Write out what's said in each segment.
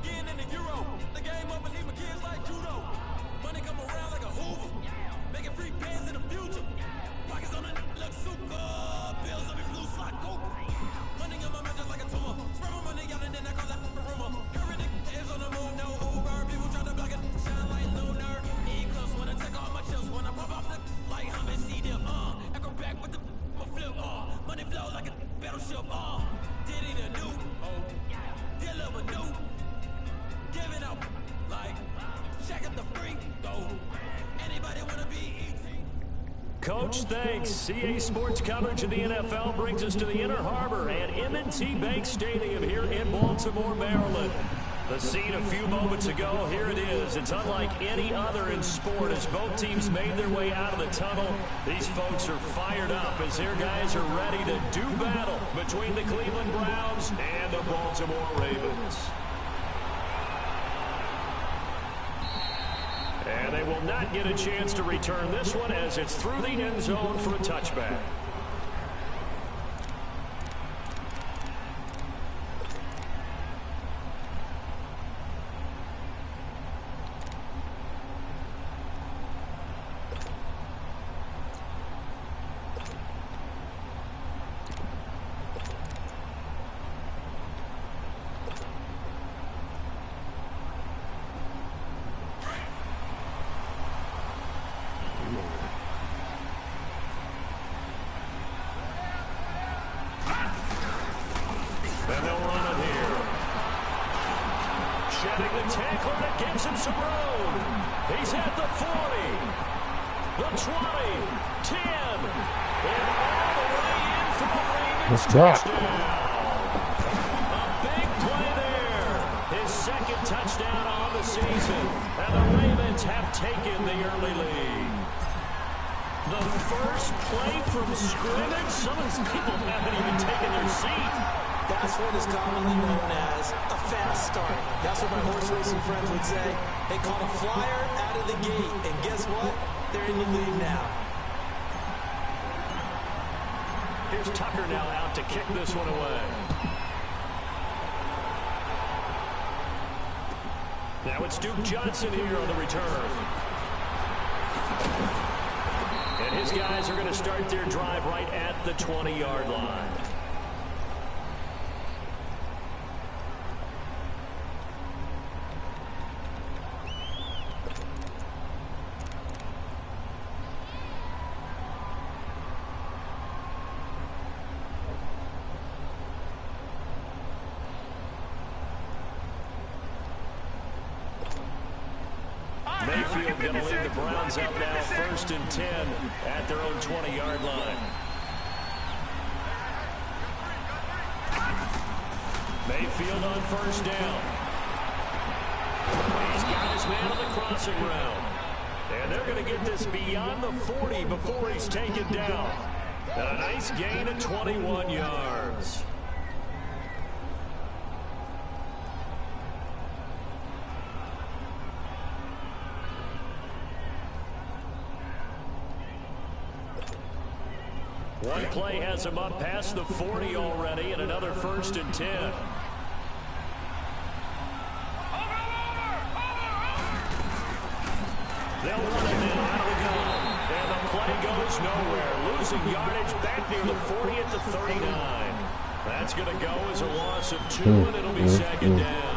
again in the Euro. The game up and leave my kids like judo. Money come around like a Hoover. Making free bands in the future. Pockets on the look super. Bills on me blue slot Cooper. Money on my mouth just like a tumor. Spread my money out and then I call that a rumor. Current is on the move, no Uber. People try to block it, shine like lunar. Eclipse when I take all my chips. When I pop off the like hummus, see them, echo back with the flip, money flow like a battleship, did it a new, deliver new, giving out like check at the free throw. Anybody wanna be E.T.? Coach, thanks. CA Sports coverage of the NFL brings us to the Inner Harbor at M&T Bank Stadium here in Baltimore, Maryland. The scene a few moments ago, here it is. It's unlike any other in sport as both teams made their way out of the tunnel. These folks are fired up as their guys are ready to do battle between the Cleveland Browns and the Baltimore Ravens. And they will not get a chance to return this one as it's through the end zone for a touchback. And they'll run it here. Shedding the tackle that gives him some room. He's at the 40, the 20, 10, and all the way in for the Ravens touchdown. A big play there. His second touchdown on the season. And the Ravens have taken the early lead. The first play from scrimmage. Some of these people haven't even taken their seat. That's what is commonly known as a fast start. That's what my horse racing friends would say. They caught a flyer out of the gate, and guess what? They're in the lead now. Here's Tucker now out to kick this one away. Now it's Duke Johnson here on the return. And his guys are going to start their drive right at the 20-yard line. Mayfield going to lead the Browns up now, 1st and 10 at their own 20-yard line. Mayfield on 1st down. He's got his man on the crossing route. And they're going to get this beyond the 40 before he's taken down. And a nice gain of 21 yards. One play has him up past the 40 already, and another 1st and 10. They'll run it now out of the gun. And the play goes nowhere. Losing yardage back near the 40 at the 39. That's going to go as a loss of 2, and it'll be 2nd down.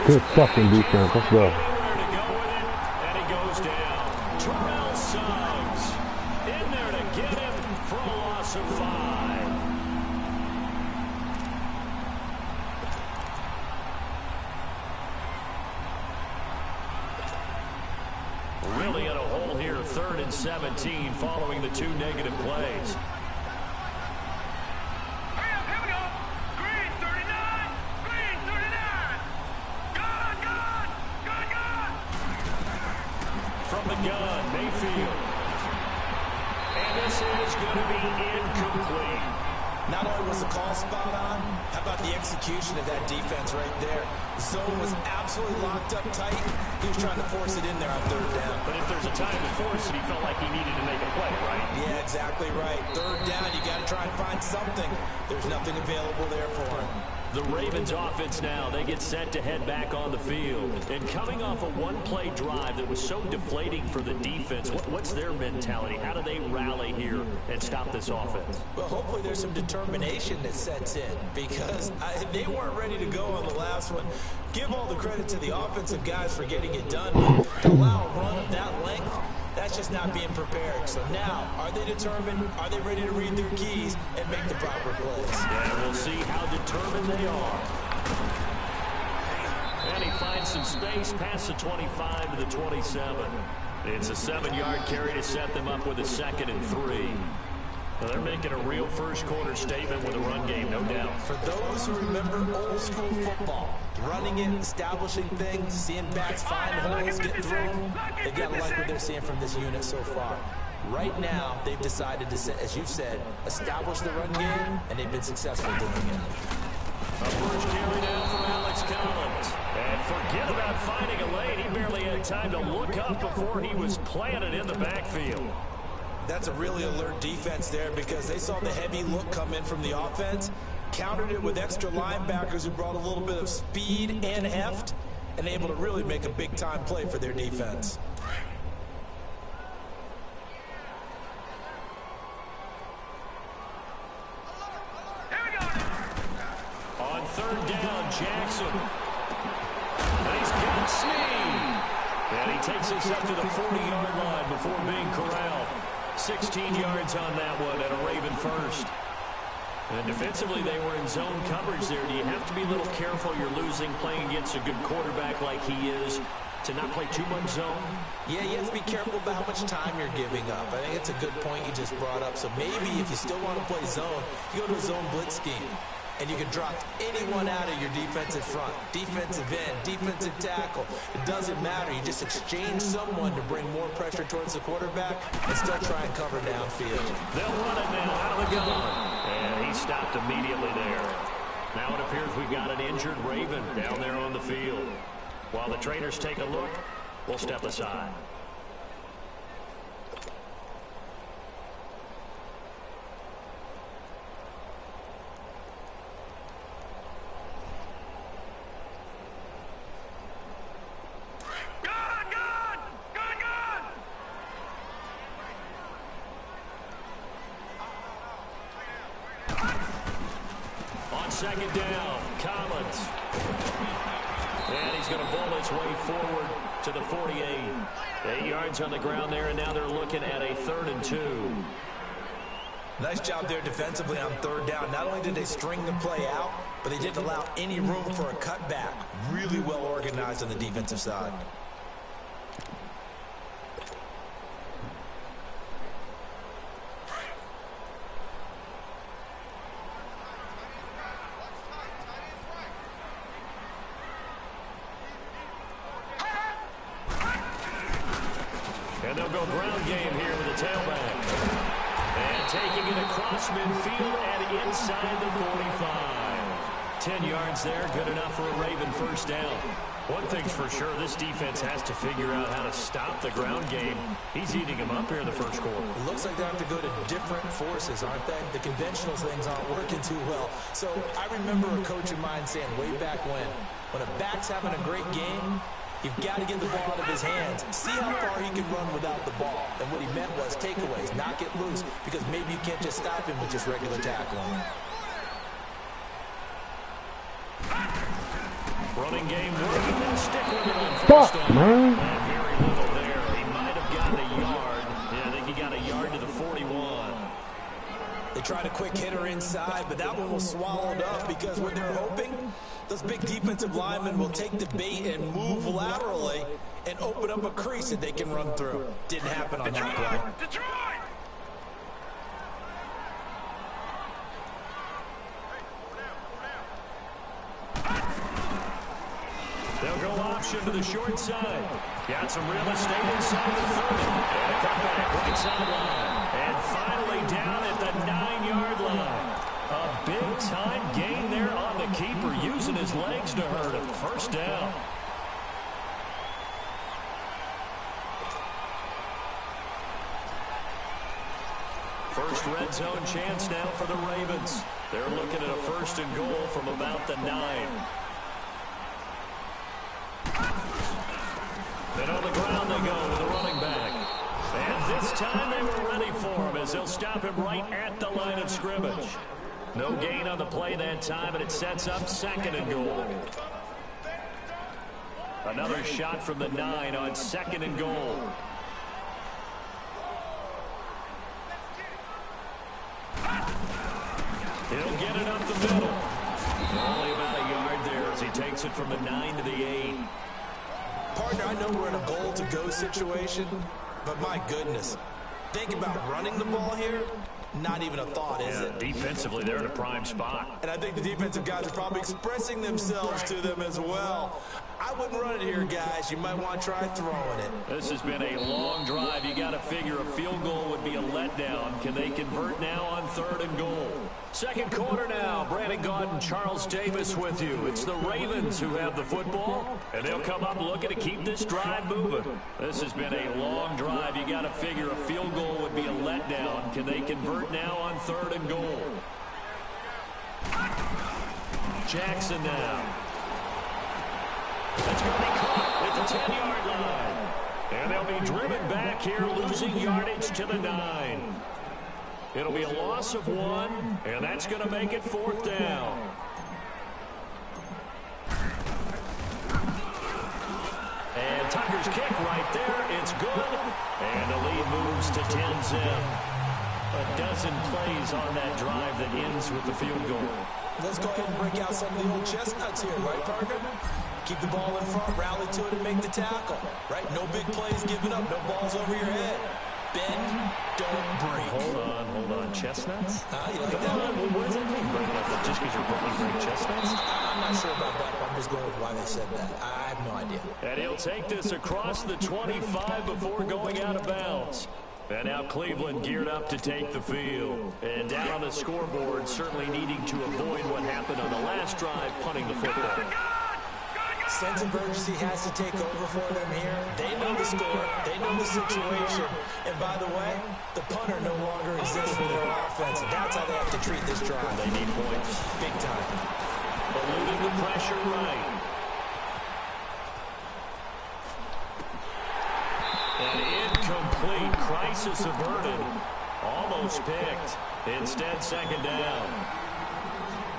Good fucking defense. Let's go. And he goes down. Terrell Suggs in there to get him for a loss of 5. Really in a hole here, 3rd and 17 following the 2 negative plays. Here we go. Green 39. Green 39. gun, Mayfield. And this is going to be incomplete. Not only was the call spot on, how about the execution of that defense right there? Zone was absolutely locked up tight. He was trying to force it in there on third down. But if there's a time to force it, he felt like he needed to make a play, right? Yeah, exactly right. Third down, you got to try and find something. There's nothing available there for him. The Ravens offense now, they get set to head back on the field. And coming off a one-play drive that was so deflating for the defense, what's their mentality? How do they rally here and stop this offense? Well, hopefully there's some determination that sets in because they weren't ready to go on the last one. Give all the credit to the offensive guys for getting it done. But to allow a run of that length, that's just not being prepared. So now, are they determined? Are they ready to read their keys and make the proper plays? Yeah, we'll see how determined they are. And he finds some space past the 25 to the 27. It's a 7-yard carry to set them up with a 2nd and 3. Well, they're making a real first-quarter statement with a run game, no doubt. For those who remember old-school football, running it, establishing things, seeing backs find holes, get through them, they've got to like what they're seeing from this unit so far. Right now, they've decided to, as you said, establish the run game, and they've been successful doing it. A first carry now for Alex Collins. And forget about finding a lane. He barely had time to look up before he was planted in the backfield. That's a really alert defense there because they saw the heavy look come in from the offense, countered it with extra linebackers who brought a little bit of speed and heft, and able to really make a big-time play for their defense. On third down, Jackson. He's got Snead. And he takes us up to the 40-yard line before being corralled. 16 yards on that one and a Raven first. And defensively, they were in zone coverage there. Do you have to be a little careful you're losing playing against a good quarterback like he is to not play too much zone? Yeah, you have to be careful about how much time you're giving up. I think it's a good point you just brought up. So maybe if you still want to play zone, you go to a zone blitz scheme. And you can drop anyone out of your defensive front, defensive end, defensive tackle. It doesn't matter. You just exchange someone to bring more pressure towards the quarterback and still try and cover downfield. They'll run it now out of the gun. And he stopped immediately there. Now it appears we've got an injured Raven down there on the field. While the trainers take a look, we'll step aside. Second down, Collins. And he's going to bowl his way forward to the 48. 8 yards on the ground there, and now they're looking at a 3rd and 2. Nice job there defensively on third down. Not only did they string the play out, but they didn't allow any room for a cutback. Really well organized on the defensive side. And they'll go ground game here with the tailback. And taking it across midfield and inside the 45. 10 yards there, good enough for a Raven first down. One thing's for sure, this defense has to figure out how to stop the ground game. He's eating them up here in the first quarter. It looks like they have to go to different forces, aren't they? The conventional things aren't working too well. So I remember a coach of mine saying way back when a back's having a great game, you've got to get the ball out of his hands. See how far he can run without the ball. And what he meant was takeaways, not get loose, because maybe you can't just stop him with just regular tackling. Running game working. They'll stick with it on first down. And very little there. He might have gotten a yard. Yeah, I think he got a yard to the 41. They tried a quick hitter inside, but that one was swallowed up because what they're hoping, those big defensive linemen will take the bait and move laterally and open up a crease that they can run through. Didn't happen on that play. Detroit! They'll go option to the short side. Got some real estate inside the 30. And a cutback right sideline. And finally down at the 9-yard line. A big-time gain there on the keeper, using his legs to hurt him. First down. First red zone chance now for the Ravens. They're looking at a 1st and goal from about the 9. And on the ground they go with the running back. And this time they were ready for him as they'll stop him right at the line of scrimmage. No gain on the play that time, and it sets up 2nd and goal. Another shot from the 9 on 2nd and goal. He'll get it up the middle. Only about a yard there as he takes it from the 9 to the 8. Partner, I know we're in a goal-to-go situation, but my goodness, think about running the ball here. Not even a thought, is it? Defensively, they're in a prime spot. And I think the defensive guys are probably expressing themselves to them as well. I wouldn't run it here, guys. You might want to try throwing it. This has been a long drive. You got to figure a field goal would be a letdown. Can they convert now on 3rd and goal? Second quarter now. Brandon Gaudin and Charles Davis with you. It's the Ravens who have the football, and they'll come up looking to keep this drive moving. This has been a long drive. You got to figure a field goal would be a letdown. Can they convert now on 3rd and goal? Jackson now. That's going to be caught at the 10-yard line. And they'll be driven back here, losing yardage to the 9. It'll be a loss of 1, and that's going to make it 4th down. And Tucker's kick right there. It's good. And the lead moves to 10-zip. A dozen plays on that drive that ends with the field goal. Let's go ahead and break out some of the old chestnuts here, right, partner? Keep the ball in front, rally to it, and make the tackle, right? No big plays given up, no balls over your head. Bend, don't break. Hold on. Chestnuts? You like that? What does it mean, break up? Just because you're putting great chestnuts? I'm not sure about that, but I'm just going with why they said that. I have no idea. And he'll take this across the 25 before going out of bounds. And now Cleveland geared up to take the field. And down on the scoreboard, certainly needing to avoid what happened on the last drive, punting the football. Sense of urgency has to take over for them here. They know the score. They know the situation. And by the way, the punter no longer exists for their offense. That's how they have to treat this drive. They need points. Big time. Eluding the pressure right. And incomplete. Crisis averted. Almost picked. Instead, 2nd down.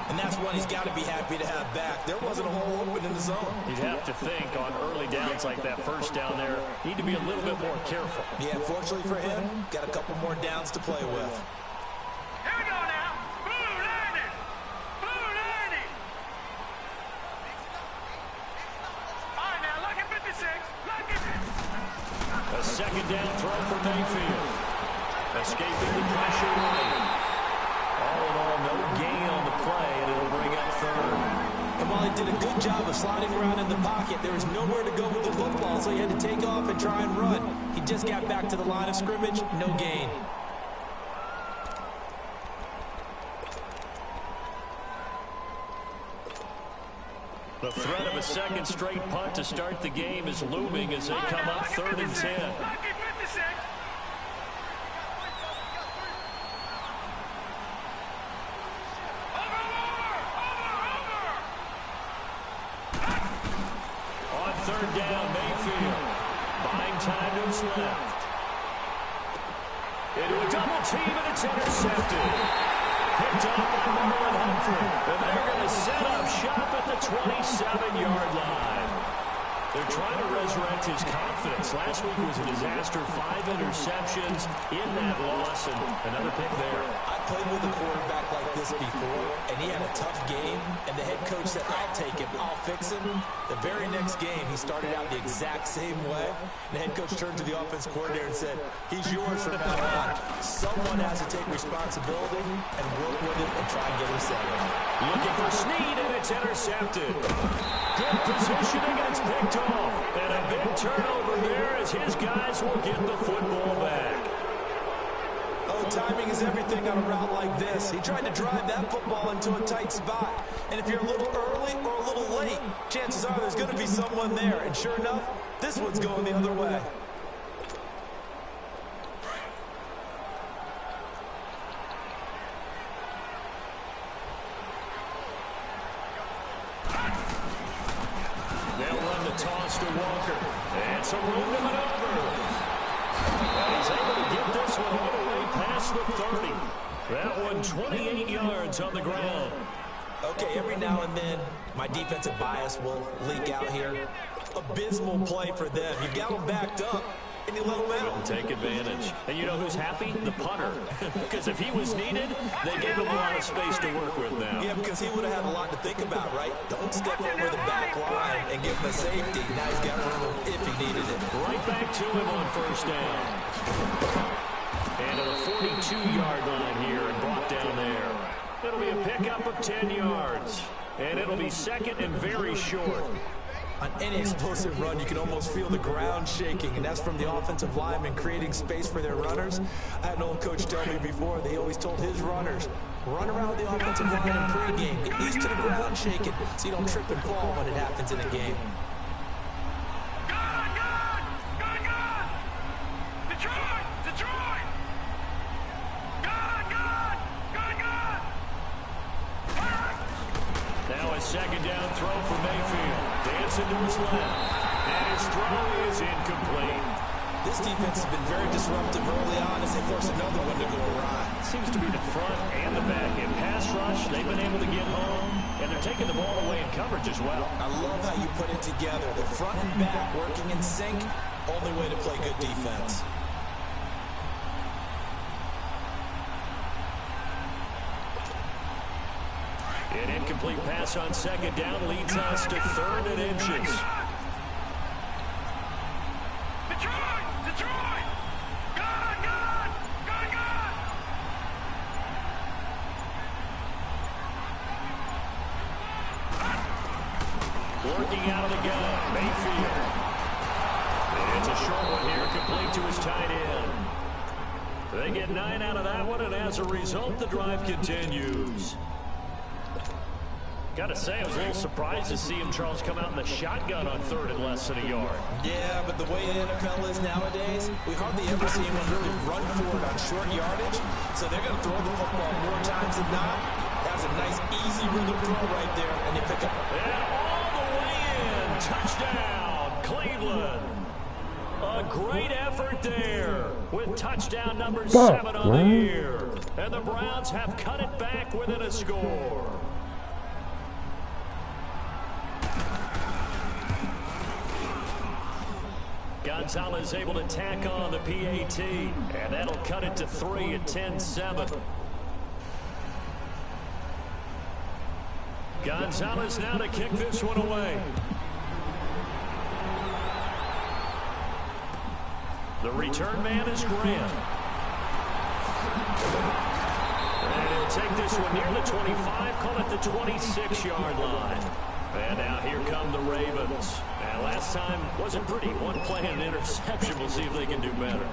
And that's one he's got to be happy to have back. There wasn't a hole open in the zone. You'd have to think on early downs like that first down there, need to be a little bit more careful. Yeah, fortunately for him, got a couple more downs to play with. Here we go now. Blue landing. Blue landing. All right, now, look at 56. Look at this. A 2nd down throw for Mayfield. Escaping the pressure right. All in all, no gain on the play, and it'll bring up 3rd. And while he did a good job of sliding around in the pocket, there was nowhere to go with the football, so he had to take off and try and run. He just got back to the line of scrimmage, no gain. The threat of a 2nd straight punt to start the game is looming as they come up 3rd and 10. On 3rd down, Mayfield buying time to his left. Into a double team, and it's intercepted. Picked up by Marlon Humphrey. And they're going to set up shop at the 27-yard line. They're trying to resurrect his confidence. Last week was a disaster. 5 interceptions in that loss, and another pick there. I played with a quarterback like this before, and he had a tough game, and the head coach said, I'll take him, I'll fix him. The very next game, he started out the exact same way. The head coach turned to the offensive coordinator and said, he's yours from now on. Someone has to take responsibility and work with it and try and get him settled. Looking for Snead, and it's intercepted. Good positioning, and it's picked off. And a big turnover there as his guys will get the football back. Oh, timing is everything on a route like this. He tried to drive that football into a tight spot. And if you're a little early or a little late, chances are there's going to be someone there. And sure enough, this one's going the other way. They'll run the toss to Walker. And some room to maneuver. And he's able to get this one all the way past the 30. That one 28 yards on the ground. Okay, every now and then, my defensive bias will leak out here. Abysmal play for them. You've got them backed up, and you let them out. Couldn't take advantage. And you know who's happy? The punter. Because if he was needed, they gave him a lot of space to work with now. Yeah, because he would have had a lot to think about, right? Don't step over the back line and give him a safety. Now he's got room if he needed it. Right back to him on first down. And to the 42-yard line here and brought down there. It'll be a pickup of 10 yards. And it'll be second and very short. On any explosive run, you can almost feel the ground shaking, and that's from the offensive linemen creating space for their runners. I had an old coach tell me before, they always told his runners, run around the offensive line in pregame. Get used to the ground shaking so you don't trip and fall when it happens in a game. Good, good! Good, good! Detroit! Detroit! Good, good! Good, good! Now a second down throw for Mayfield. Dancing to his left. And his throw is incomplete. This defense has been very disruptive early on as they force another one to go awry. Seems to be the front and the back. In pass rush, they've been able to get home. And they're taking the ball away in coverage as well. I love how you put it together. The front and back working in sync. Only way to play good defense. An incomplete pass on second down leads us to third and inches. Detroit! Detroit! Good, good! Good, good! Working out of the gun, Mayfield. And it's a short one here, complete to his tight end. They get 9 out of that one, and as a result, the drive continues. Got to say, I was a little surprised to see him, Charles, come out in the shotgun on third and less than a yard. Yeah, but the way the NFL is nowadays, we hardly ever see anyone really run for it on short yardage. So they're going to throw the football more times than not. That's a nice, easy rhythm throw right there, and you pick up. And all the way in. Touchdown, Cleveland. A great effort there with touchdown number 7 on the year. And the Browns have cut it back within a score. Gonzalez able to tack on the PAT, and that'll cut it to 3 at 10-7. Gonzalez now to kick this one away. The return man is Grant. And he'll take this one near the 25, call it the 26-yard line. And now here come the Ravens. And last time wasn't pretty. One play and an interception. We'll see if they can do better.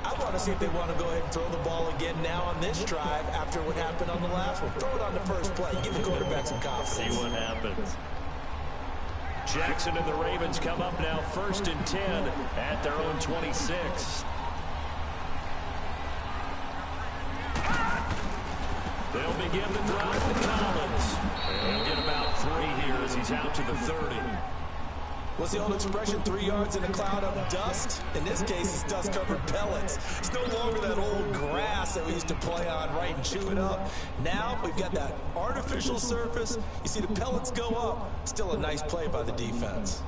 I want to see if they want to go ahead and throw the ball again now on this drive after what happened on the last one. Throw it on the first play. Give the quarterback some confidence. See what happens. Jackson and the Ravens come up now 1st and 10 at their own 26. They'll begin the drive with Collins. And he'll get about 3 here as he's out to the 30. What's the old expression, 3 yards in a cloud of dust? In this case, it's dust-covered pellets. It's no longer that old grass that we used to play on, right, and chew it up. Now we've got that artificial surface. You see the pellets go up. Still a nice play by the defense.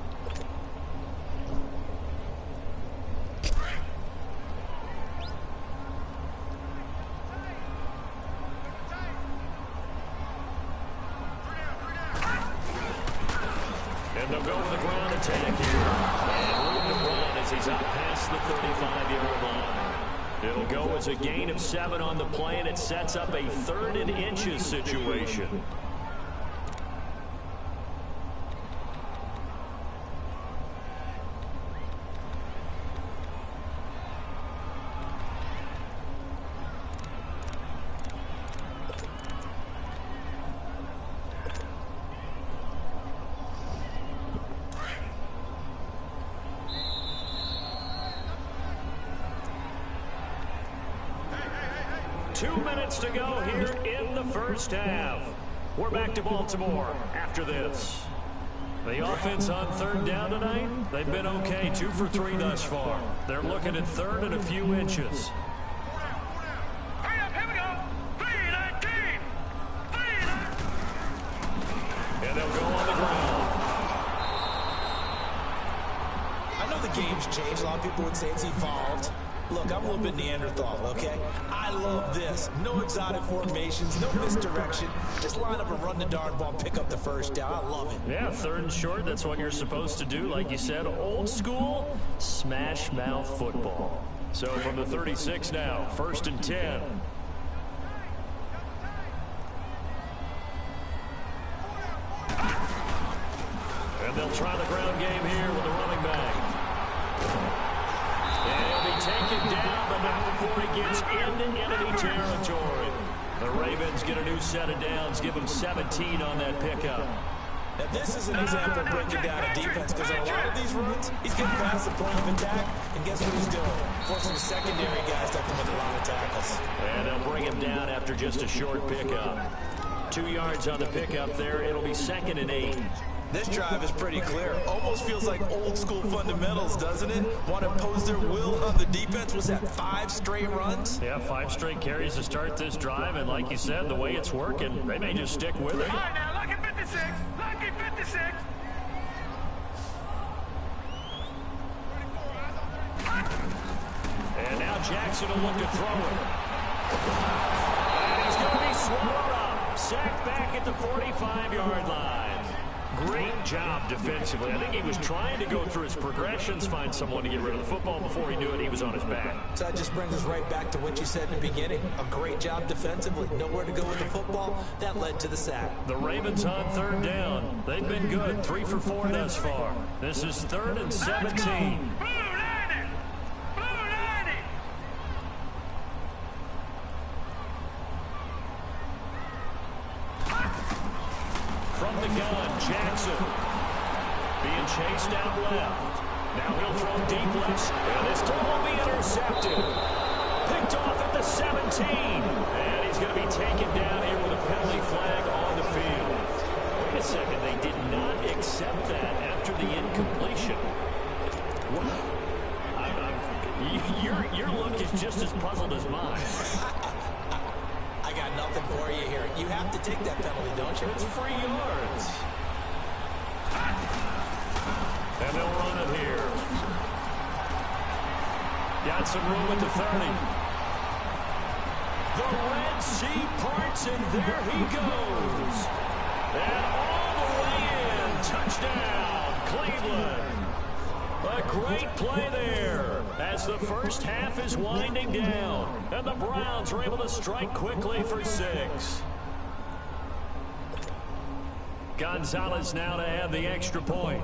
And they'll go with a ground attack here. And room to run as he's out past the 35-yard line. It'll go as a gain of 7 on the play, and it sets up a 3rd and inches situation. 2 minutes to go here in the first half. We're back to Baltimore after this. The offense on third down tonight, they've been okay, 2 for 3 thus far. They're looking at third and a few inches. Hurry up, here we go. 3-19. 3-19. And they'll go on the ground. I know the game's changed. A lot of people would say it's evolved. Look, I'm a little bit Neanderthal, okay? I love this. No exotic formations, no misdirection. Just line up and run the darn ball, pick up the first down. I love it. Yeah, third and short, that's what you're supposed to do. Like you said, old school, smash mouth football. So from the 36 now, 1st and 10. And they'll try the ground game here with the running back. And he'll be taken down, but not before he gets into enemy territory. The Ravens get a new set of downs, give them 17 on that pickup. Now, this is an example of breaking down a defense, because on a lot of these runs, he's getting past the point of attack, and guess what he's doing? Forcing the secondary guys to come with a lot of tackles. And they'll bring him down after just a short pickup. 2 yards on the pickup there. It'll be 2nd and 8. This drive is pretty clear. Almost feels like old school fundamentals, doesn't it? Want to impose their will on the defense. Was that 5 straight runs? Yeah, 5 straight carries to start this drive, and like you said, the way it's working, they may just stick with it. All right, now, lucky 56. Lucky 56. And now Jackson will look to throw it. And he's going to be swallowed up. Sacked back at the 45-yard line. Great job defensively. I think he was trying to go through his progressions, find someone to get rid of the football. Before he knew it, he was on his back. So that just brings us right back to what you said in the beginning. A great job defensively. Nowhere to go with the football. That led to the sack. The Ravens on third down. They've been good. 3 for 4 thus far. This is 3rd and 17. Blue 90. Blue 90. From the gun, Jackson being chased out left. Now he'll throw deep left, and this throw will be intercepted. Picked off at the 17, and he's going to be taken down here with a penalty flag on the field. Wait a second, they did not accept that after the incompletion. What? Your look is just as puzzled as mine. I got nothing for you here. You have to take that penalty, don't you? It's free yards. And they'll run it here. Got some room at the 30. The Red Sea parts, and there he goes. And all the way in. Touchdown, Cleveland. A great play there as the first half is winding down. And the Browns are able to strike quickly for 6. Gonzalez now to add the extra point.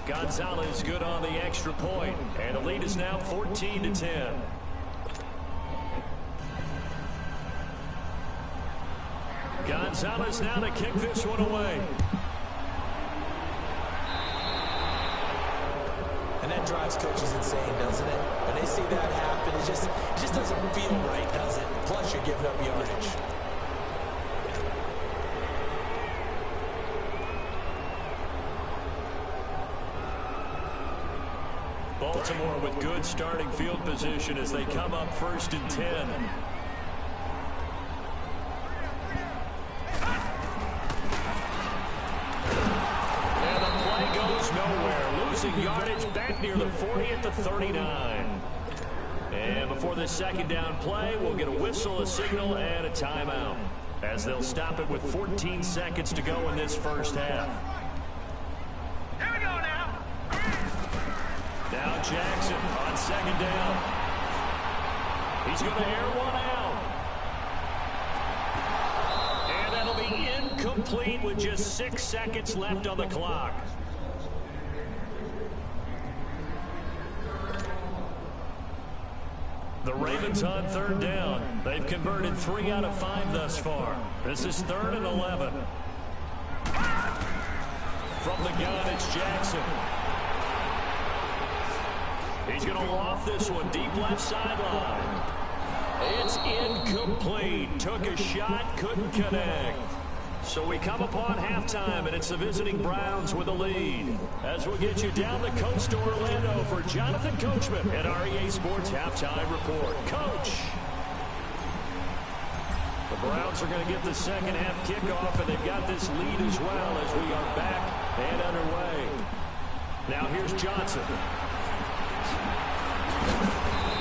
Gonzalez good on the extra point, and the lead is now 14-10. Gonzalez now to kick this one away. And that drives coaches insane, doesn't it? When they see that happen, it just doesn't feel right, does it? Plus, you're giving up yardage. Baltimore with good starting field position as they come up 1st and 10. And the play goes nowhere. Losing yardage back near the 40 at the 39. And before this second down play, we'll get a whistle, a signal, and a timeout, as they'll stop it with 14 seconds to go in this first half. Here we go now. Now Jackson on second down. He's going to air one out. And that'll be incomplete with just 6 seconds left on the clock. The Ravens on third down. They've converted 3 out of 5 thus far. This is 3rd and 11. From the gun, it's Jackson. He's going to loft this one deep left sideline. It's incomplete. Took a shot, couldn't connect. So we come upon halftime, and it's the visiting Browns with a lead. As we get you down the coast to Orlando for Jonathan Coachman at REA Sports Halftime Report. Coach! The Browns are going to get the second half kickoff, and they've got this lead as well as we are back and underway. Now here's Johnson.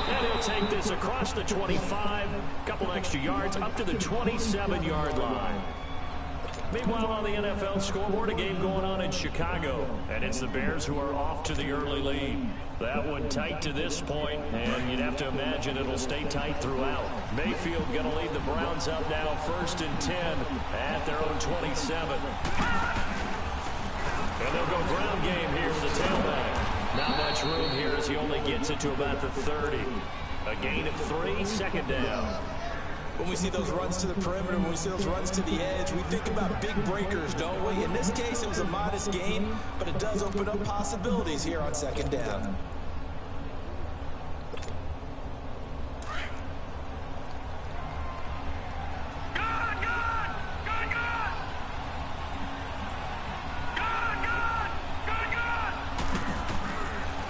And he'll take this across the 25, couple extra yards, up to the 27-yard line. Meanwhile, on the NFL scoreboard, a game going on in Chicago. And it's the Bears who are off to the early lead. That one tight to this point, and you'd have to imagine it'll stay tight throughout. Mayfield going to lead the Browns up now, 1st and 10 at their own 27. And they'll go ground game here with the tailback. Not much room here as he only gets it to about the 30. A gain of 3, 2nd down. When we see those runs to the perimeter, when we see those runs to the edge, we think about big breakers, don't we? In this case, it was a modest gain, but it does open up possibilities here on 2nd down.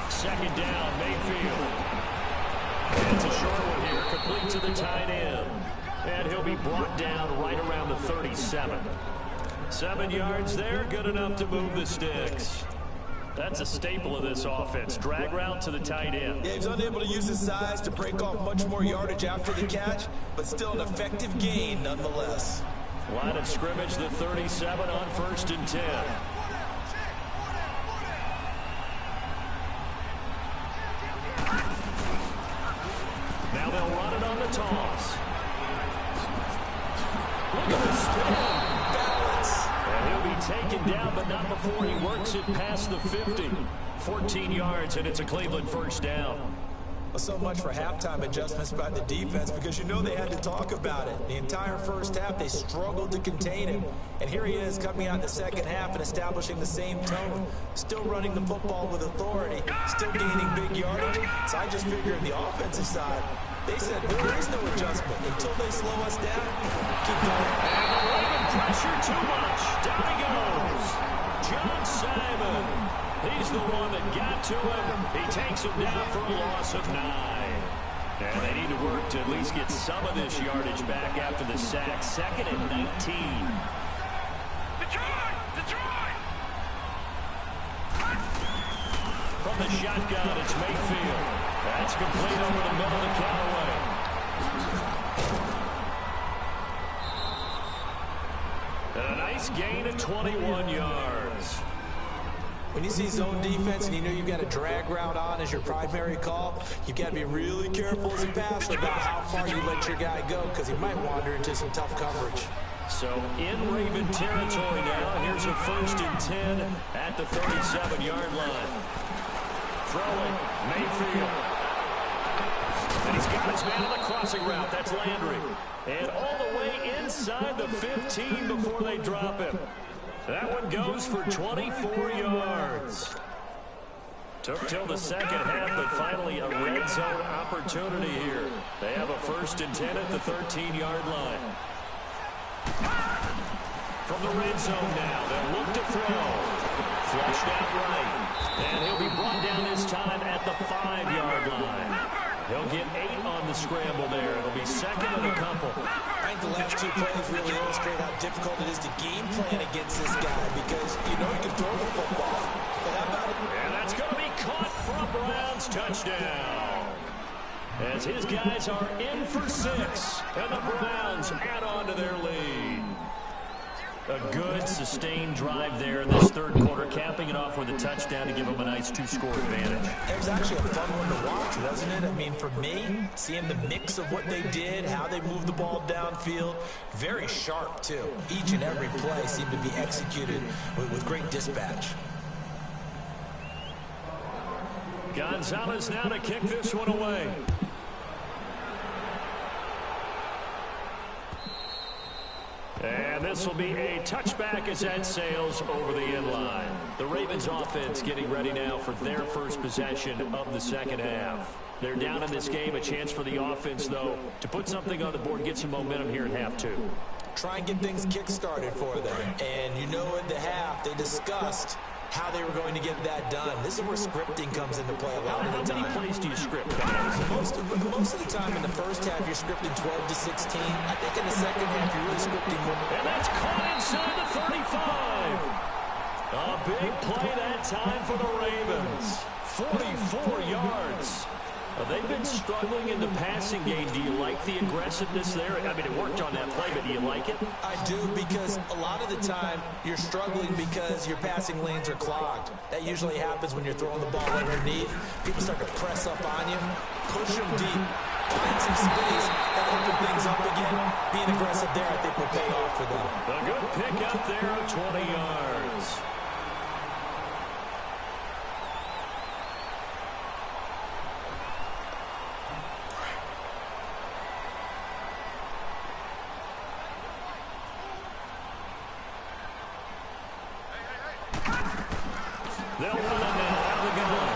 Second down, Mayfield. And it's a short one here, complete to the tight end. And he'll be brought down right around the 37. 7 yards there, good enough to move the sticks. That's a staple of this offense, drag route to the tight end. Yeah, he's unable to use his size to break off much more yardage after the catch, but still an effective gain nonetheless. Line of scrimmage, the 37 on 1st and 10. Now they'll run it on the toss. Look at the spin. Balance. And he'll be taken down, but not before he works it past the 50. 14 yards, and it's a Cleveland 1st down. Well, so much for halftime adjustments by the defense, because you know they had to talk about it. The entire first half, they struggled to contain him. And here he is coming out in the second half and establishing the same tone. Still running the football with authority, still gaining big yardage. So I just figure on the offensive side, they said there is no adjustment until they slow us down. Keep going. And the Raven pressure too much. Down he goes. John Simon. He's the one that got to him. He takes him down for a loss of 9. And they need to work to at least get some of this yardage back after the sack. 2nd and 19. Detroit! Detroit! From the shotgun, it's Mayfield. That's complete over the middle to Callaway. And a nice gain of 21 yards. When you see zone defense and you know you've got a drag route on as your primary call, you've got to be really careful as a passer about how far you let your guy go, because he might wander into some tough coverage. So in Raven territory now, here's a 1st and 10 at the 37-yard line. Throwing, Mayfield. And he's got his man on the crossing route. That's Landry. And all the way inside the 15 before they drop him. That one goes for 24 yards. Took till the second half, but finally a red zone opportunity here. They have a 1st and 10 at the 13-yard line. From the red zone now, they'll look to throw. Flushed out right. And he'll be brought down this time at the 5-yard line. He'll get 8 on the scramble there. It'll be 2nd and a couple. I think the last 2 plays really illustrate how difficult it is to game plan against this guy, because you know he can throw the football. But how about it? And that's going to be caught for a Browns touchdown. As his guys are in for 6, and the Browns add on to their lead. A good, sustained drive there in this 3rd quarter, capping it off with a touchdown to give them a nice 2-score advantage. It was actually a fun one to watch, wasn't it? I mean, for me, seeing the mix of what they did, how they moved the ball downfield, very sharp, too. Each and every play seemed to be executed with great dispatch. Gonzalez now to kick this one away. And this will be a touchback as that sails over the end line. The Ravens offense getting ready now for their first possession of the second half. They're down in this game. A chance for the offense, though, to put something on the board, get some momentum here in half two. Try and get things kick-started for them. And you know at the half, they discussed how they were going to get that done. This is where scripting comes into play a lot of the time. How many plays do you script? Most of the time in the first half, you're scripting 12 to 16. I think in the second half, you're really scripting more. And that's caught inside the 35. A big play that time for the Ravens. 44 yards. They've been struggling in the passing game. Do you like the aggressiveness there? I mean, it worked on that play, but do you like it? I do, because a lot of the time you're struggling because your passing lanes are clogged. That usually happens when you're throwing the ball underneath. People start to press up on you, push them deep, find some space, and open things up again. Being aggressive there, I think, will pay off for them. A good pick up there of 20 yards. They'll run it now out of the gun.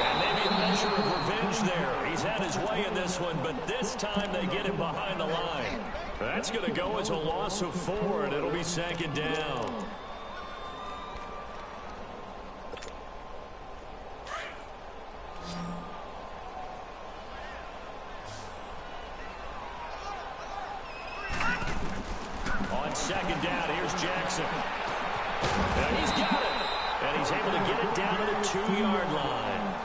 And maybe a measure of revenge there. He's had his way in this one, but this time they get him behind the line. That's going to go as a loss of 4, and it'll be second down. On second down, here's Jackson. And he's got it. And he's able to get it down to the 2-yard line.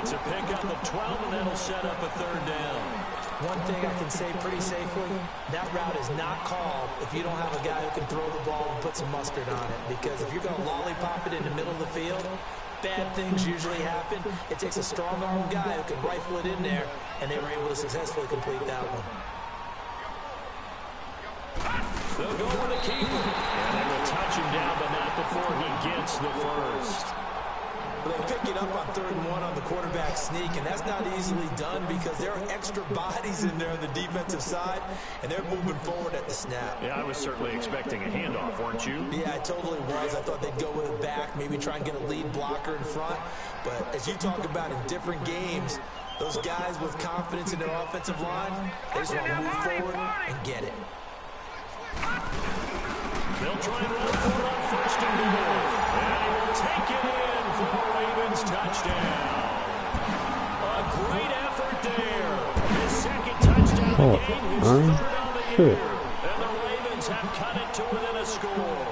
It's a pickup of 12, and that'll set up a third down. One thing I can say pretty safely, that route is not called if you don't have a guy who can throw the ball and put some mustard on it. Because if you're going to lollipop it in the middle of the field, bad things usually happen. It takes a strong-armed guy who can rifle it in there, and they were able to successfully complete that one. They'll go with the keeper. And they will touch him down, but not before he gets the first. They pick it up on 3rd and 1 on the quarterback sneak, and that's not easily done because there are extra bodies in there on the defensive side, and they're moving forward at the snap. Yeah, I was certainly expecting a handoff, weren't you? Yeah, I totally was. I thought they'd go with a back, maybe try and get a lead blocker in front. But as you talk about in different games, those guys with confidence in their offensive line, they just want to move forward and get it. They'll try and run for it on 1st and goal. And he will take it in for a Ravens touchdown. A great effort there. His second touchdown of the game, his 3rd on the year. And the Ravens have cut it to within a score.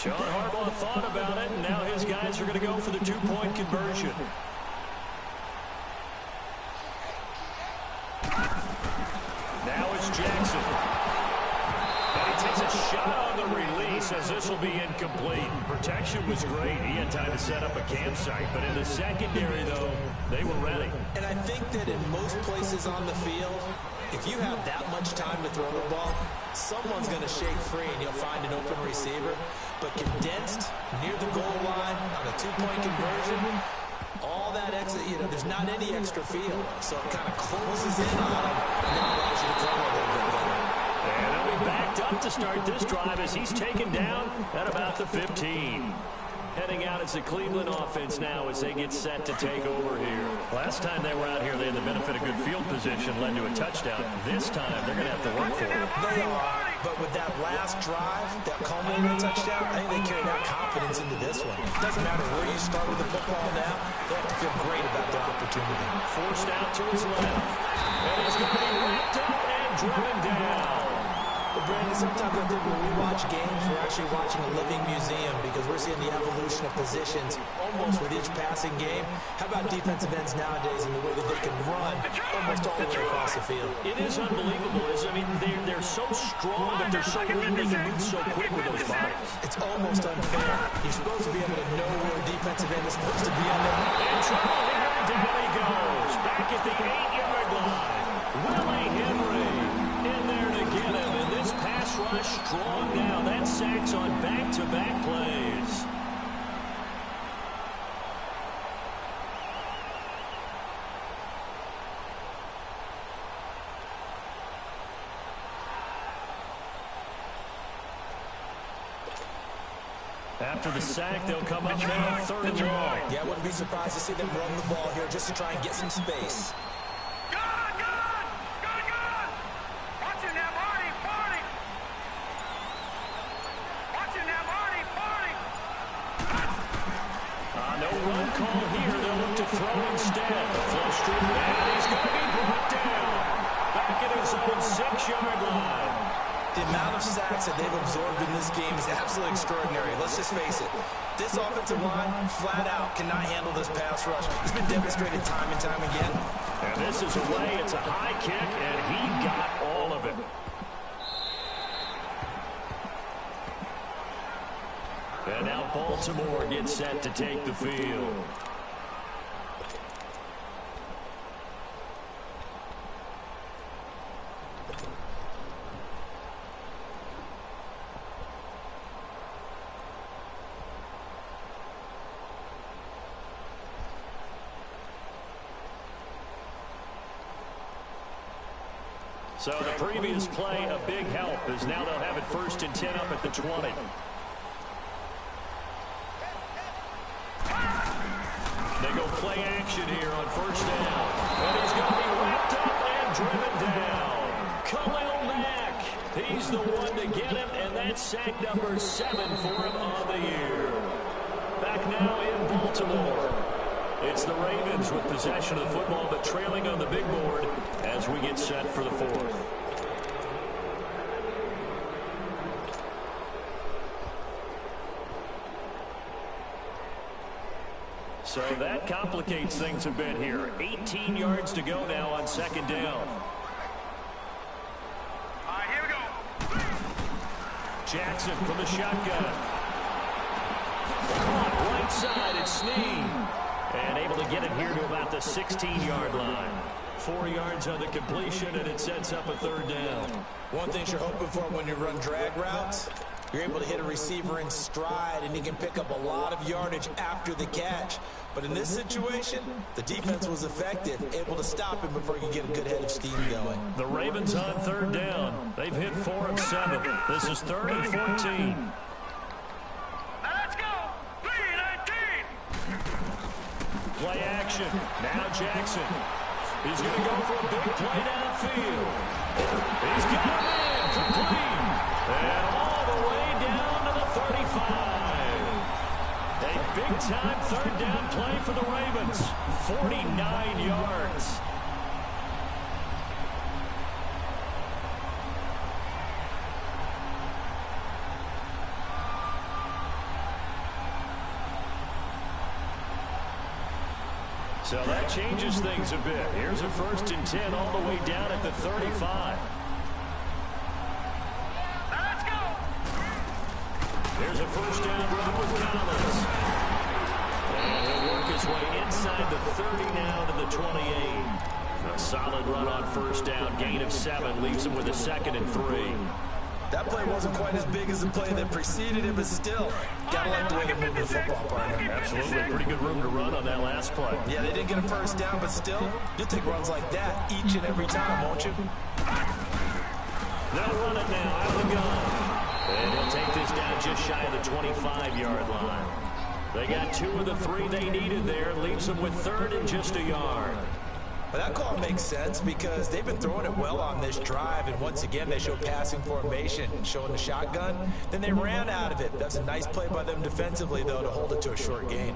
John Harbaugh thought about it, and now his guys are going to go for the 2-point conversion. Now it's Jackson. And he takes a shot on the release as this will be incomplete. Protection was great. He had time to set up a campsite. But in the secondary, though, they were ready. And I think that in most places on the field, if you have that much time to throw the ball, someone's going to shake free and you'll find an open receiver. But condensed, near the goal line, on a 2-point conversion, all that extra, there's not any extra field. So it kind of closes in on them and then allows you to throw a little bit better. And they'll be backed up to start this drive as he's taken down at about the 15. Heading out as the Cleveland offense now as they get set to take over here. Last time they were out here, they had the benefit of good field position, led to a touchdown. This time, they're going to have to work for it. They are, but with that last drive, that culminating touchdown, I think they carry that confidence into this one. It doesn't matter where you start with the football now, they have to feel great about their opportunity. Forced out to his left. And he's going to be wrapped up and driven down. But Brandon, sometimes I think when we watch games, we're actually watching a living museum because we're seeing the evolution of positions almost with each passing game. How about defensive ends nowadays and the way that they can run almost all the way across the field? It is unbelievable. I mean, they're so strong, but they're so lean. They can move so quick with those bodies. It's almost unfair. You're supposed to be able to know where a defensive end is supposed to be on there. In trouble here, down he goes. Back at the 8-yard line. Willie Henry in there to get him. And this pass pass rush strong now. That's sacks on back-to-back plays. After the sack, they'll come up now, 3rd and long. Yeah, I wouldn't be surprised to see them run the ball here just to try and get some space. Good, good! Good, good! Watch it now, Marty, Marty! Watch it now, Marty, Marty! No run call here. They'll look to throw instead. Flush straight down. He's going to be brought down. Back at his own 6-yard line. The amount of sacks that they've absorbed in this game is absolutely extraordinary. Let's just face it. This offensive line, flat out, cannot handle this pass rush. It's been demonstrated time and time again. And this is away. It's a high kick, and he got all of it. And now Baltimore gets set to take the field. So the previous play, a big help, as now they'll have it 1st and 10 up at the 20. They go play action here on 1st down. And he's going to be wrapped up and driven down. Khalil Mack, he's the one to get him, and that's sack number 7 for him on the year. Back now in Baltimore. It's the Ravens with possession of the football, but trailing on the big board as we get set for the 4th. So that complicates things a bit here. 18 yards to go now on 2nd down. All right, here we go. Jackson from the shotgun. Caught right side, it's Snead. And able to get it here to about the 16-yard line. 4 yards on the completion, and it sets up a 3rd down. One thing you're hoping for when you run drag routes, you're able to hit a receiver in stride, and he can pick up a lot of yardage after the catch. But in this situation, the defense was effective, able to stop him before he could get a good head of steam going. The Ravens on 3rd down. They've hit 4 of 7. This is 3rd and 14. Let's go! 3-19! Play action. Now Jackson. He's going to go for a big play downfield. He's got him in. Complete. And all the way down to the 35. A big-time 3rd down play for the Ravens. 49 yards. So that changes things a bit. Here's a 1st and 10 all the way down at the 35. Let's go! Here's a 1st down run with Collins. And he'll work his way inside the 30 now to the 28. A solid run on 1st down. Gain of 7 leaves him with a 2nd and 3. That play wasn't quite as big as the play that preceded it, but still, gotta like the way they moved the football, partner. Absolutely. Pretty good room to run on that last play. Yeah, they didn't get a 1st down, but still, you'll take runs like that each and every time, won't you? They'll run it now out of the gun. And he'll take this down just shy of the 25-yard line. They got 2 of the 3 they needed there. Leaves them with 3rd and just a yard. But that call makes sense because they've been throwing it well on this drive, and once again they show passing formation, showing the shotgun. Then they ran out of it. That's a nice play by them defensively, though, to hold it to a short gain.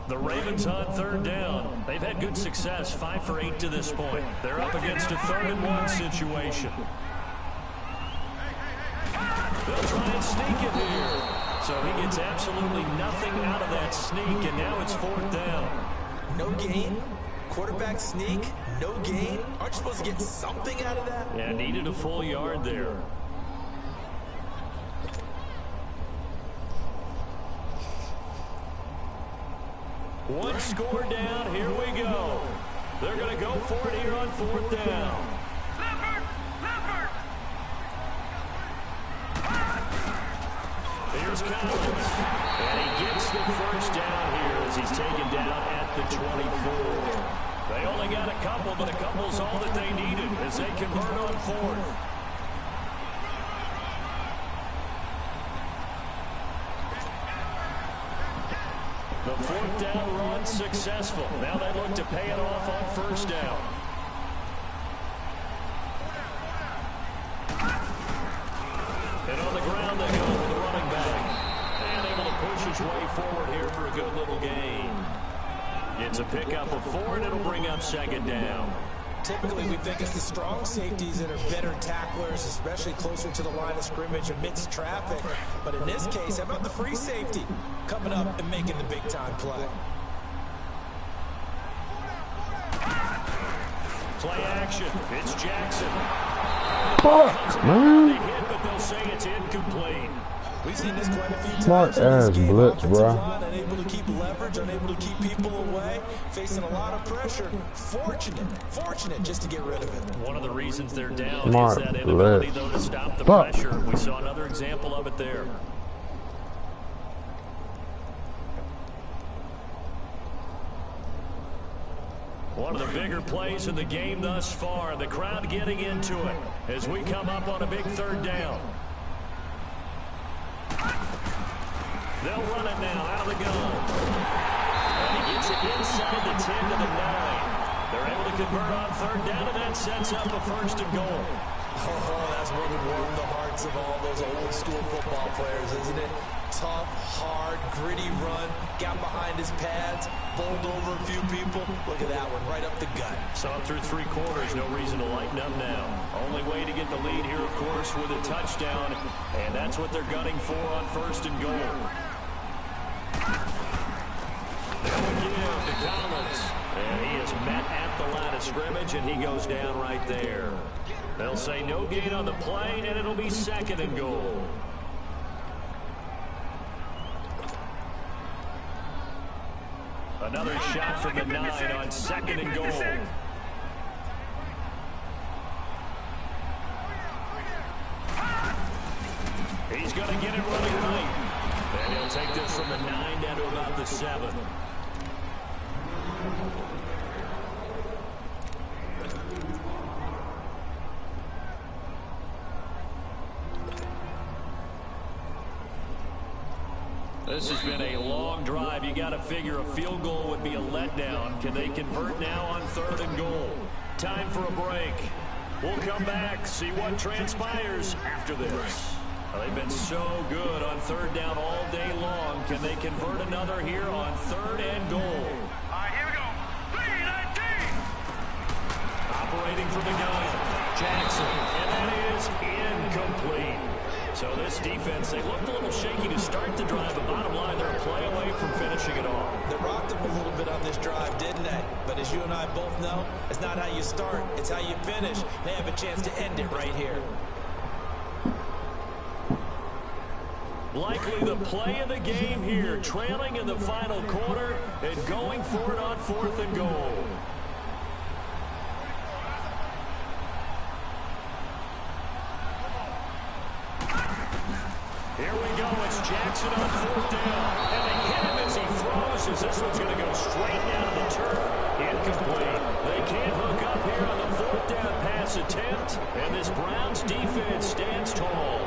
The Ravens on 3rd down. They've had good success, 5 for 8 to this point. They're up against a 3rd and 1 situation. They'll try and sneak it here. So he gets absolutely nothing out of that sneak, and now it's 4th down. No gain? Quarterback sneak? No gain? Aren't you supposed to get something out of that? Yeah, needed a full yard there. One score down, here we go. They're going to go for it here on 4th down. Here's Collins. And he gets the first down here as he's taken down at the 24. They only got a couple, but a couple's all that they needed as they convert on 4th. The 4th down run successful. Now they look to pay it off on 1st down. And on the ground they go with the running back. And able to push his way forward here for a good little gain. It's a pickup of 4, and it'll bring up 2nd down. Typically, we think it's the strong safeties that are better tacklers, especially closer to the line of scrimmage amidst traffic. But in this case, how about the free safety coming up and making the big-time play? Play action. It's Jackson. Fuck, man. They hit, but they'll say it's incomplete. We've seen this quite a few Smart times in this ass game. blitz, Offensive bro. line unable to keep leverage, unable to keep people away, facing a lot of pressure. Fortunate just to get rid of it. One of the reasons they're down Smart is that inability, blitz. though, to stop the Fuck. pressure. We saw another example of it there. One of the bigger plays in the game thus far. The crowd getting into it as we come up on a big 3rd down. They'll run it now out of the gun. And he gets it inside the 10 to the 9. They're able to convert on 3rd down, and that sets up a 1st and goal. Oh, that's what would warm the hearts of all those old school football players, isn't it? Tough, hard, gritty run, got behind his pads, bowled over a few people. Look at that one, right up the gut. Saw it through 3 quarters, no reason to lighten up now. Only way to get the lead here, of course, with a touchdown, and that's what they're gunning for on 1st and goal. They'll give to Collins, and he is met at the line of scrimmage, and he goes down right there. They'll say no gain on the play, and it'll be 2nd and goal. Another shot from the 9 on 2nd and goal. He's going to get it running right. And he'll take this from the 9 down to about the 7. This has been a long drive. You got to figure a field goal would be a letdown. Can they convert now on 3rd and goal? Time for a break. We'll come back, see what transpires after this. Well, they've been so good on 3rd down all day long. Can they convert another here on 3rd and goal? All right, here we go. 3-19. Operating from the gun, Jackson, and that is incomplete. So this defense, they looked a little shaky to start the drive, but bottom line, they're a play away from finishing it off. They rocked him a little bit on this drive, didn't they? But as you and I both know, it's not how you start, it's how you finish. They have a chance to end it right here. Likely the play of the game here, trailing in the final quarter and going for it on 4th and goal. Here we go. It's Jackson on 4th down. And they hit him as he throws as this one's going to go straight down to the turf. Incomplete. They can't hook up here on the 4th down pass attempt. And this Browns defense stands tall.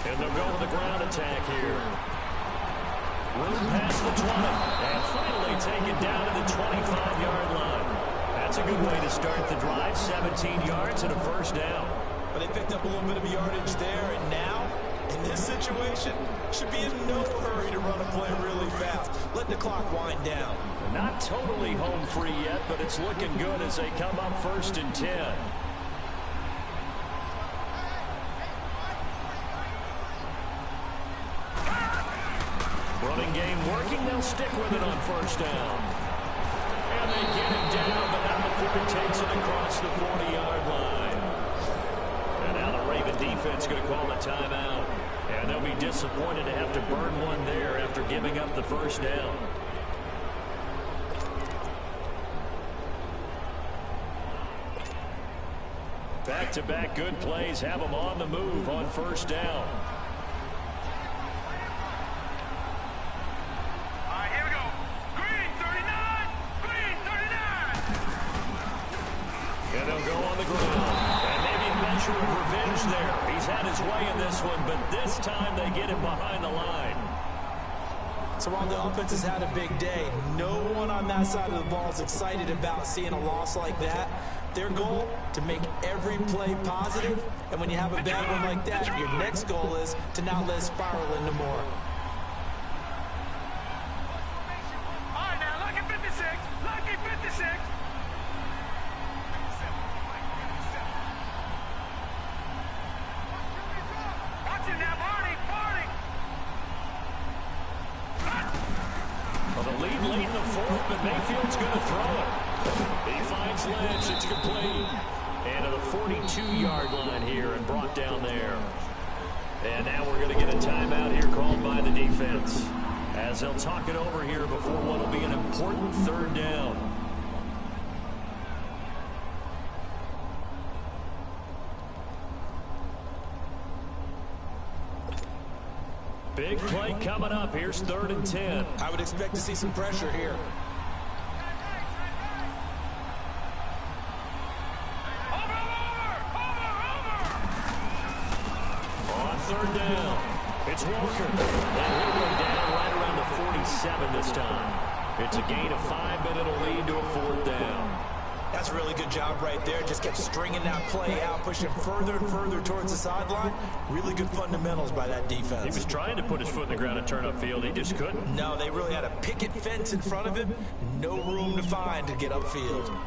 And they'll go with the ground attack here. Room past the 20. And finally taken down to the 25-yard line. That's a good way to start the drive. 17 yards and a 1st down. But they picked up a little bit of yardage there, and now, in this situation, should be in no hurry to run a play really fast. Let the clock wind down. Not totally home free yet, but it's looking good as they come up 1st and 10. Running game working. They'll stick with it on first down. And they get him down, but not before he takes it across the 40-yard line. And now the Raven defense going to call a timeout. And they'll be disappointed to have to burn one there after giving up the first down. Back-to-back good plays have them on the move on first down. All right, here we go. Green 39. Green 39. And they'll go on the ground. And maybe a measure of revenge there. He's had his way in this one, but this time they get him behind the line. So while the offense has had a big day, no one on that side of the ball is excited about seeing a loss like that. Their goal, to make every play positive, and when you have a bad one like that, your next goal is to not let it spiral into more. All right, now, lucky 56. Lucky 56. Watch it now, Barney. Barney. Well, the lead late in the fourth, but Mayfield's going to throw it. He finds Lynch. It's complete. And to the 42-yard line here and brought down there. And now we're going to get a timeout here called by the defense, as they'll talk it over here before what will be an important third down. Big play coming up. Here's 3rd and 10. I would expect to see some pressure here. On 3rd down, it's Walker. And he'll go down right around the 47 this time. It's a gain of 5, but it'll lead to a 4th down. That's a really good job right there. Just kept stringing that play out, pushing further and further towards the sideline. Really good fundamentals by that defense. He was trying to put his foot in the ground and turn upfield. He just couldn't. No, they really had a picket fence in front of him. No room to find to get upfield.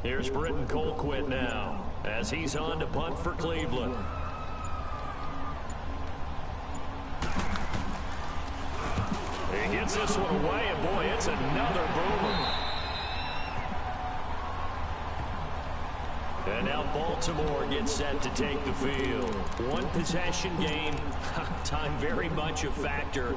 Here's Britton Colquitt now, as he's on to punt for Cleveland. He gets this one away, and boy, it's another boomer. And now Baltimore gets set to take the field. One possession game, time very much a factor.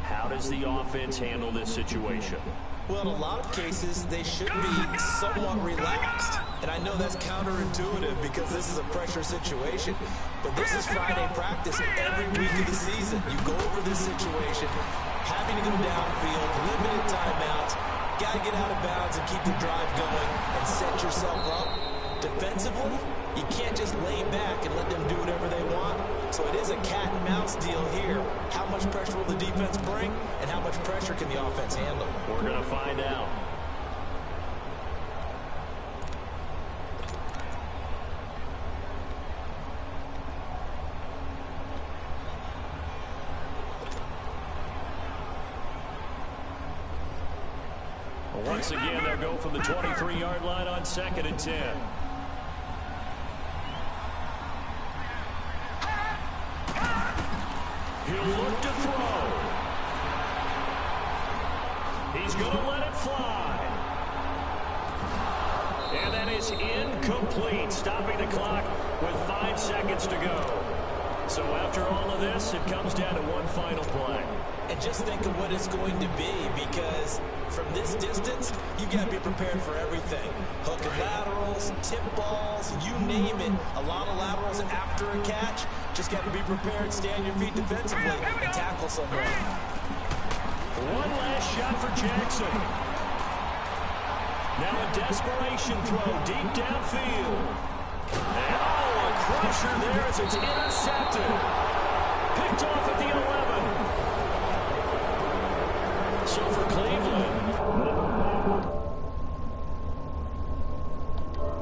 How does the offense handle this situation? Well, in a lot of cases, they should be somewhat relaxed. And I know that's counterintuitive because this is a pressure situation. But this is Friday practice every week of the season. You go over this situation, having to go downfield, limited timeouts, got to get out of bounds and keep the drive going and set yourself up. Defensively, you can't just lay back and let them do whatever they want. So it is a cat and mouse deal here. How much pressure will the defense bring, and how much pressure can the offense handle? We're going to find out. Once again, they'll go from the 23-yard line on 2nd and 10. He'll look to throw. He's going to let it fly. And that is incomplete, stopping the clock with 5 seconds to go. So after all of this, it comes down to one final play. And just think of what it's going to be, because from this distance, you've got to be prepared for everything. Hook and laterals, tip balls, you name it. A lot of laterals after a catch. Just got to be prepared, stay on your feet defensively, and tackle someone. One last shot for Jackson. Now a desperation throw deep downfield. And a crusher there as it's intercepted. Picked off at the 11. So for